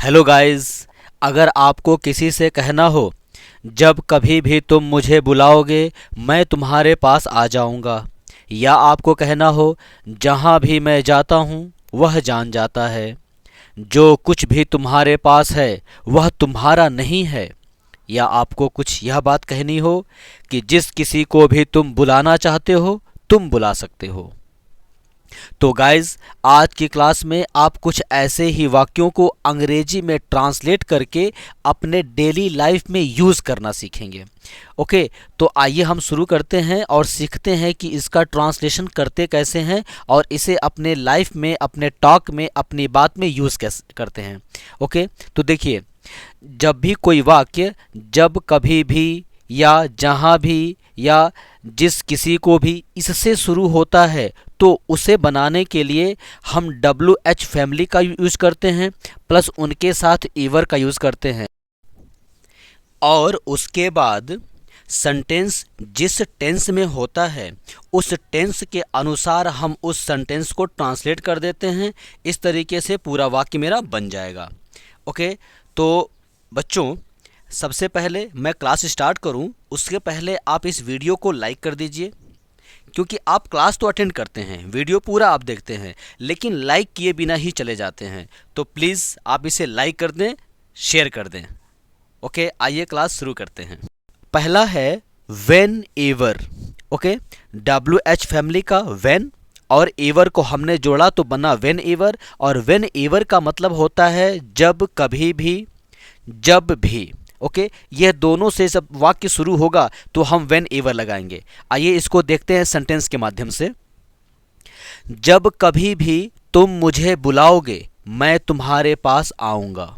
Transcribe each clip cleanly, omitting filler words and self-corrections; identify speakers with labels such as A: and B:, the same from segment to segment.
A: Hello guys. अगर आपको किसी से कहना हो जब कभी भी तुम मुझे बुलाओगे मैं तुम्हारे पास आ जाऊंगा, या आपको कहना हो जहां भी मैं जाता हूं वह जान जाता है, जो कुछ भी तुम्हारे पास है वह तुम्हारा नहीं है, या आपको कुछ यह बात कहनी हो कि जिस किसी को भी तुम बुलाना चाहते हो तुम बुला सकते हो, तो गाइज आज की क्लास में आप कुछ ऐसे ही वाक्यों को अंग्रेजी में ट्रांसलेट करके अपने डेली लाइफ में यूज़ करना सीखेंगे। ओके, तो आइए हम शुरू करते हैं और सीखते हैं कि इसका ट्रांसलेशन करते कैसे हैं और इसे अपने लाइफ में, अपने टॉक में, अपनी बात में यूज़ कैसे करते हैं। ओके, तो देखिए, जब भी कोई वाक्य जब कभी भी या जहाँ भी या जिस किसी को भी इससे शुरू होता है तो उसे बनाने के लिए हम WH फैमिली का यूज करते हैं, प्लस उनके साथ ईवर का यूज करते हैं, और उसके बाद सेंटेंस जिस टेंस में होता है उस टेंस के अनुसार हम उस सेंटेंस को ट्रांसलेट कर देते हैं। इस तरीके से पूरा वाक्य मेरा बन जाएगा। ओके, तो बच्चों, सबसे पहले मैं क्लास स्टार्ट करूं उसके पहले आप इस वीडियो को लाइक कर दीजिए, क्योंकि आप क्लास तो अटेंड करते हैं, वीडियो पूरा आप देखते हैं, लेकिन लाइक किए बिना ही चले जाते हैं। तो प्लीज़ आप इसे लाइक कर दें, शेयर कर दें। ओके, आइए क्लास शुरू करते हैं। पहला है when ever. Okay, WH family का व्हेन और एवर को हमने जोड़ा तो बना व्हेन एवर, और व्हेन एवर का मतलब होता है जब कभी भी, जब भी। ओके, यह दोनों से जब वाक्य शुरू होगा तो हम व्हेन एवर लगाएंगे। आइए इसको देखते हैं सेंटेंस के माध्यम से। जब कभी भी तुम मुझे बुलाओगे मैं तुम्हारे पास आऊंगा।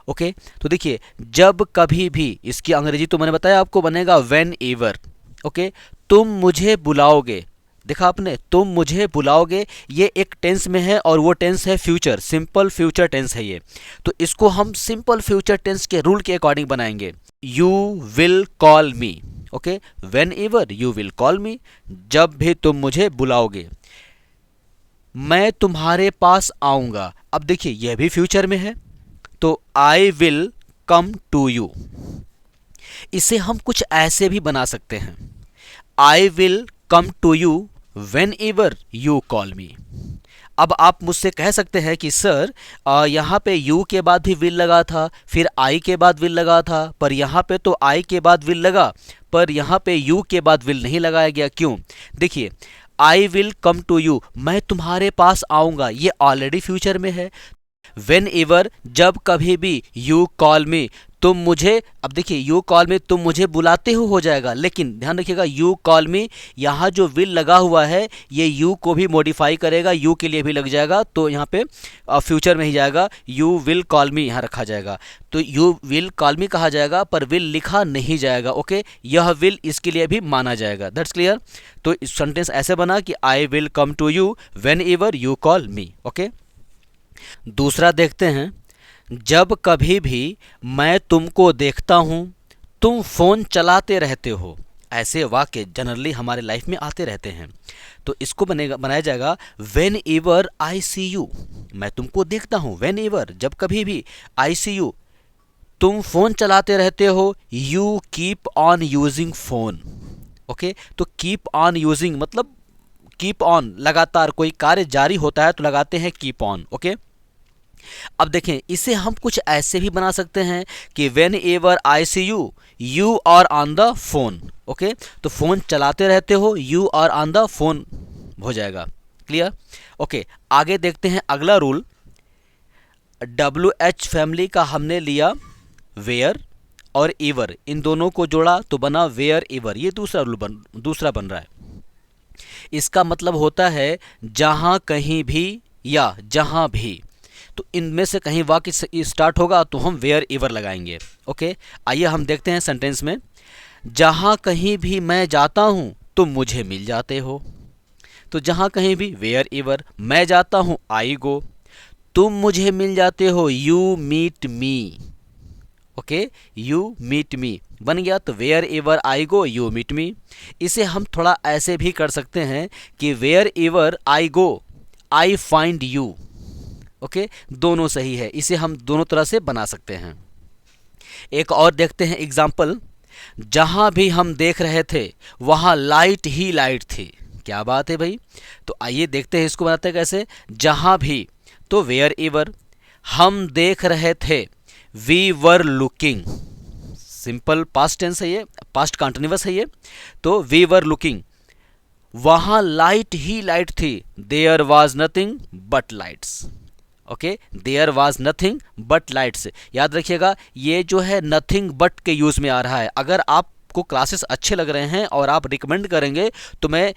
A: ओके, तो देखिए, जब कभी भी, इसकी अंग्रेजी तो मैंने बताया आपको बनेगा व्हेन एवर। ओके, तुम मुझे बुलाओगे, देखा आपने, तुम मुझे बुलाओगे, ये एक टेंस में है और वो टेंस है फ्यूचर, सिंपल फ्यूचर टेंस है ये। तो इसको हम सिंपल फ्यूचर टेंस के रूल के अकॉर्डिंग बनाएंगे। You will call me. Okay, when ever you will call मी, जब भी तुम मुझे बुलाओगे मैं तुम्हारे पास आऊंगा। अब देखिए, यह भी फ्यूचर में है, तो I will come to you. इसे हम कुछ ऐसे भी बना सकते हैं, I will come to you whenever you call me. अब आप मुझसे कह सकते हैं कि सर यहाँ पे यू के बाद भी विल लगा था, फिर आई के बाद विल लगा था, पर यहाँ पे तो आई के बाद विल लगा, पर यहाँ पे यू के बाद विल नहीं लगाया गया, क्यों? देखिए, I will come to you, मैं तुम्हारे पास आऊँगा, ये ऑलरेडी फ्यूचर में है। वेन एवर, जब कभी भी, यू कॉल मी, तुम मुझे, अब देखिए यू कॉल मी तुम मुझे बुलाते हो जाएगा, लेकिन ध्यान रखिएगा यू कॉल मी, यहाँ जो विल लगा हुआ है ये यू को भी मॉडिफाई करेगा, यू के लिए भी लग जाएगा, तो यहाँ पे फ्यूचर में ही जाएगा, यू विल कॉल मी यहाँ रखा जाएगा, तो यू विल कॉल मी कहा जाएगा पर विल लिखा नहीं जाएगा। ओके, यह विल इसके लिए भी माना जाएगा। That's clear. तो सेंटेंस ऐसे बना कि I will come to you whenever you call me. Okay, दूसरा देखते हैं, जब कभी भी मैं तुमको देखता हूं तुम फोन चलाते रहते हो। ऐसे वाक्य जनरली हमारे लाइफ में आते रहते हैं, तो इसको बनाया जाएगा whenever I see you, मैं तुमको देखता हूं, वेन एवर जब कभी भी, आई सी यू तुम फोन चलाते रहते हो, you keep on using phone. Okay, तो कीप ऑन यूजिंग मतलब कीप ऑन, लगातार कोई कार्य जारी होता है तो लगाते हैं कीप ऑन। ओके, अब देखें, इसे हम कुछ ऐसे भी बना सकते हैं कि whenever I see you you are on the phone. Okay, तो फोन चलाते रहते हो, you are on the phone हो जाएगा। क्लियर। ओके, आगे देखते हैं अगला रूल। WH फैमिली का हमने लिया वेयर और एवर, इन दोनों को जोड़ा तो बना वेयर एवर। ये दूसरा रूल दूसरा बन रहा है। इसका मतलब होता है जहां कहीं भी या जहां भी, तो इनमें से कहीं वाक्य स्टार्ट होगा तो हम वेयर एवर लगाएंगे। ओके, आइए हम देखते हैं सेंटेंस में। जहां कहीं भी मैं जाता हूं तुम मुझे मिल जाते हो, तो जहां कहीं भी वेयर एवर, मैं जाता हूं आई गो, तुम मुझे मिल जाते हो you meet me. Okay, you meet me बन गया, तो wherever I go you meet me. इसे हम थोड़ा ऐसे भी कर सकते हैं कि wherever I go I find you. Okay, दोनों सही है, इसे हम दोनों तरह से बना सकते हैं। एक और देखते हैं एग्जाम्पल। जहां भी हम देख रहे थे वहां लाइट ही लाइट थी। क्या बात है भाई। तो आइए देखते हैं इसको बनाते हैं कैसे। जहां भी, तो वेयर एवर, हम देख रहे थे, we were looking, simple past tense है ये, पास्ट कंटिन्यूअस है ये। तो वी वर लुकिंग, वहां लाइट ही लाइट थी, there was nothing but lights. Okay, there was nothing but lights. याद रखिएगा ये जो है नथिंग बट के यूज में आ रहा है। अगर आपको क्लासेस अच्छे लग रहे हैं और आप रिकमेंड करेंगे तो मैं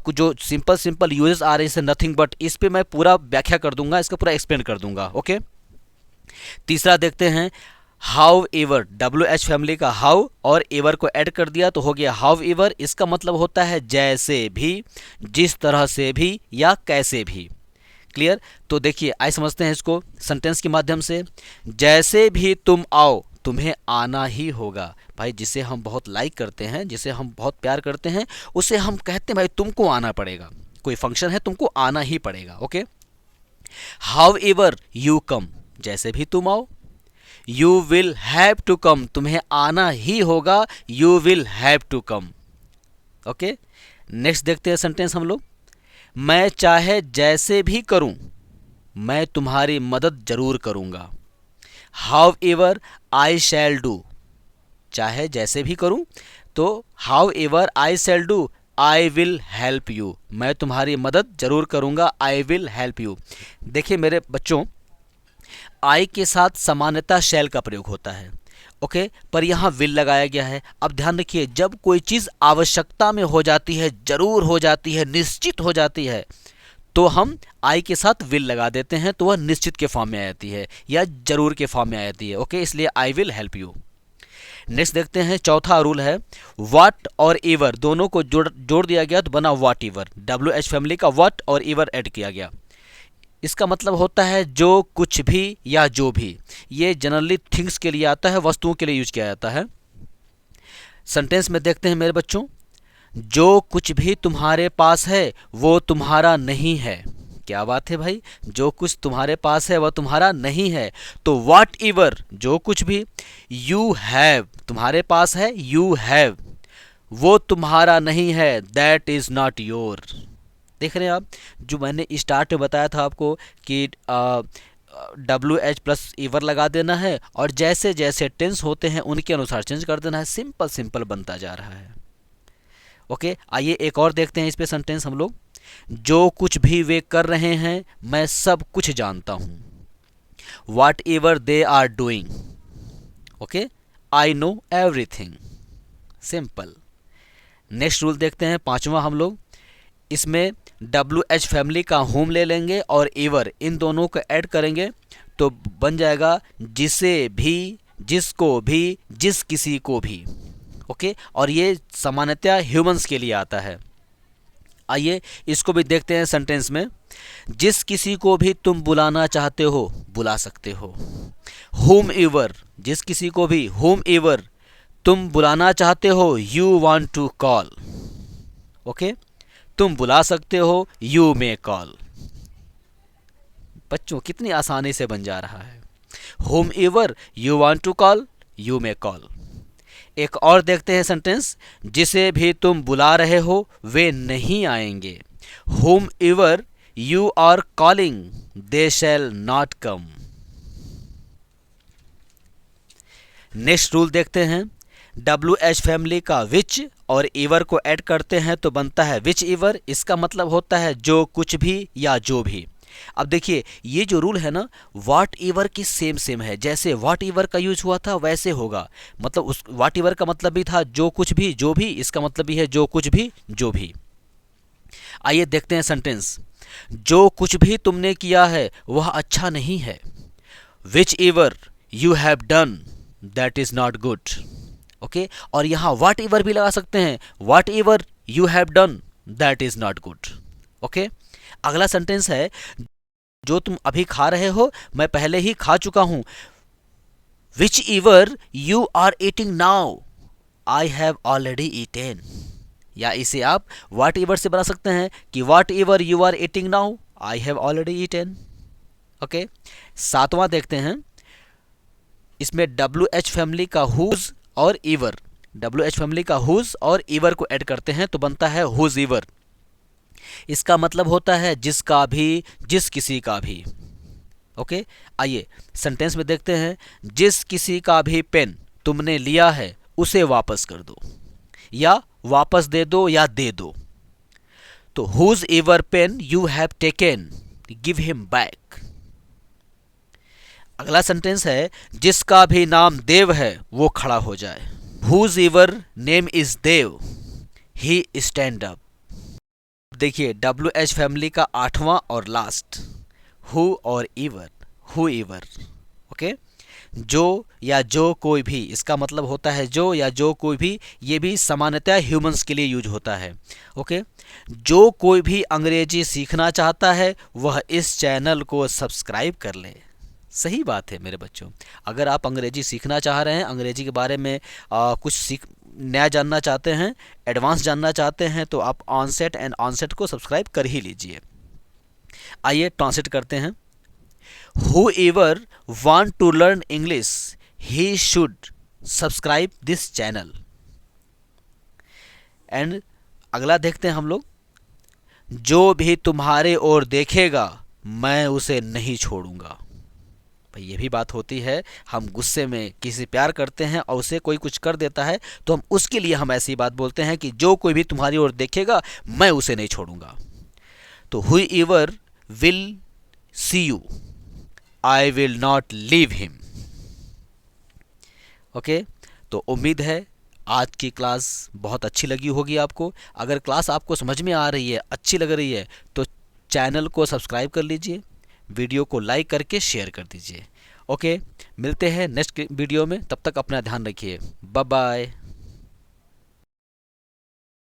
A: जो सिंपल सिंपल यूजेस आ रहे हैं जैसे नथिंग बट, इस पे मैं पूरा व्याख्या कर दूंगा, इसका पूरा एक्सप्लेन कर दूंगा। ओके, तीसरा देखते हैं how ever, W H family का हाउ और एवर को ऐड कर दिया तो हो गया हाउ एवर। इसका मतलब होता है जैसे भी, जिस तरह से भी या कैसे भी। क्लियर। तो देखिए आइए समझते हैं इसको सेंटेंस के माध्यम से। जैसे भी तुम आओ, तुम्हें आना ही होगा। भाई जिसे हम बहुत लाइक करते हैं, जिसे हम बहुत प्यार करते हैं, उसे हम कहते हैं भाई तुमको आना पड़ेगा, कोई फंक्शन है तुमको आना ही पड़ेगा। Okay, however you come, जैसे भी तुम आओ। You will have to come, तुम्हें आना ही होगा, you will have to come. Okay, next देखते हैं सेंटेंस हम लोग। मैं चाहे जैसे भी करूं, मैं तुम्हारी मदद जरूर करूंगा। How ever I shall do, चाहे जैसे भी करूं, तो how ever I shall do, I will help you, मैं तुम्हारी मदद जरूर करूंगा, आई विल हेल्प यू। देखिए मेरे बच्चों, आई के साथ सामान्यतः शैल का प्रयोग होता है। ओके, पर यहाँ विल लगाया गया है। अब ध्यान रखिए, जब कोई चीज़ आवश्यकता में हो जाती है, जरूर हो जाती है, निश्चित हो जाती है, तो हम आई के साथ विल लगा देते हैं, तो वह निश्चित के फॉर्म में आ जाती है या जरूर के फॉर्म में आ जाती है। ओके, इसलिए I will help you. Next देखते हैं, चौथा रूल है व्हाट और एवर दोनों को जोड़ दिया गया तो बना what ever. W H family का व्हाट और एवर ऐड किया गया। इसका मतलब होता है जो कुछ भी या जो भी। ये जनरली थिंग्स के लिए आता है, वस्तुओं के लिए यूज किया जाता है। सेंटेंस में देखते हैं मेरे बच्चों, जो कुछ भी तुम्हारे पास है वो तुम्हारा नहीं है। क्या बात है भाई, जो कुछ तुम्हारे पास है वह तुम्हारा नहीं है। तो व्हाट एवर, जो कुछ भी, यू हैव, तुम्हारे पास है, यू हैव, वो तुम्हारा नहीं है, दैट इज नॉट योर। देख रहे हैं आप, जो मैंने स्टार्ट में बताया था आपको कि डब्ल्यू एच प्लस एवर लगा देना है और जैसे जैसे टेंस होते हैं उनके अनुसार चेंज कर देना है। सिंपल सिंपल बनता जा रहा है। ओके, आइए एक और देखते हैं इस पे सेंटेंस हम लोग। जो कुछ भी वे कर रहे हैं मैं सब कुछ जानता हूँ। Whatever they are doing, okay, I know everything. Simple. Next rule देखते हैं, पांचवा हम लोग। इसमें डब्ल्यू एच फैमिली का होम ले लेंगे और एवर, इन दोनों को ऐड करेंगे तो बन जाएगा जिसे भी, जिसको भी, जिस किसी को भी। ओके, और ये सामान्यतः ह्यूमंस के लिए आता है। आइए इसको भी देखते हैं सेंटेंस में। जिस किसी को भी तुम बुलाना चाहते हो बुला सकते हो। होम एवर, जिस किसी को भी, होम एवर तुम बुलाना चाहते हो, you want to call. Okay, तुम बुला सकते हो, यू मे कॉल। बच्चों कितनी आसानी से बन जा रहा है। Whomever you want to call, you may call. एक और देखते हैं सेंटेंस, जिसे भी तुम बुला रहे हो वे नहीं आएंगे। Whomever you are calling they shall not come. Next rule देखते हैं, डब्ल्यू एच फैमिली का विच और एवर को ऐड करते हैं तो बनता है विच एवर। इसका मतलब होता है जो कुछ भी या जो भी। अब देखिए ये जो रूल है ना, वाट एवर की सेम सेम है। जैसे वाट एवर का यूज हुआ था वैसे होगा। मतलब उस वाट एवर का मतलब भी था जो कुछ भी, जो भी, इसका मतलब भी है जो कुछ भी, जो भी। आइए देखते हैं सेंटेंस। जो कुछ भी तुमने किया है वह अच्छा नहीं है। Whichever you have done that is not good. Okay, और यहां वाट एवर भी लगा सकते हैं, whatever you have done that is not good. Okay, अगला सेंटेंस है, जो तुम अभी खा रहे हो मैं पहले ही खा चुका हूं। Whichever you are eating now I have already eaten. या इसे आप वाट एवर से बना सकते हैं कि whatever you are eating now I have already eaten. Okay, सातवां देखते हैं। इसमें WH फैमिली का हुज और ईवर, WH फैमिली का हुज और ईवर को ऐड करते हैं तो बनता है हुज ईवर। इसका मतलब होता है जिसका भी, जिस किसी का भी। ओके, आइए सेंटेंस में देखते हैं। जिस किसी का भी पेन तुमने लिया है उसे वापस कर दो, या वापस दे दो, या दे दो। तो whosever pen you have taken give him back. अगला सेंटेंस है जिसका भी नाम देव है वो खड़ा हो जाए। Whosever name is Dev he stand up. देखिए WH फैमिली का आठवां और लास्ट, हु और ईवर, हु ईवर। ओके, जो या जो कोई भी, इसका मतलब होता है जो या जो कोई भी। ये भी सामान्यतः ह्यूमंस के लिए यूज होता है। ओके, जो कोई भी अंग्रेजी सीखना चाहता है वह इस चैनल को सब्सक्राइब कर ले। सही बात है मेरे बच्चों, अगर आप अंग्रेजी सीखना चाह रहे हैं, अंग्रेजी के बारे में कुछ नया जानना चाहते हैं, एडवांस जानना चाहते हैं, तो आप ऑनसेट एंड ऑनसेट को सब्सक्राइब कर ही लीजिए। आइए ट्रांसलेट करते हैं। Whoever want to learn English, he should subscribe this channel. And अगला देखते हैं हम लोग। जो भी तुम्हारे ओर देखेगा मैं उसे नहीं छोड़ूंगा। भाई ये भी बात होती है, हम गुस्से में किसी प्यार करते हैं और उसे कोई कुछ कर देता है तो हम उसके लिए हम ऐसी बात बोलते हैं कि जो कोई भी तुम्हारी ओर देखेगा मैं उसे नहीं छोड़ूंगा। तो whoever will see you, I will not leave him. Okay, तो उम्मीद है आज की क्लास बहुत अच्छी लगी होगी आपको। अगर क्लास आपको समझ में आ रही है, अच्छी लग रही है, तो चैनल को सब्सक्राइब कर लीजिए, वीडियो को लाइक करके शेयर कर दीजिए। ओके, मिलते हैं नेक्स्ट वीडियो में, तब तक अपना ध्यान रखिए। Bye bye.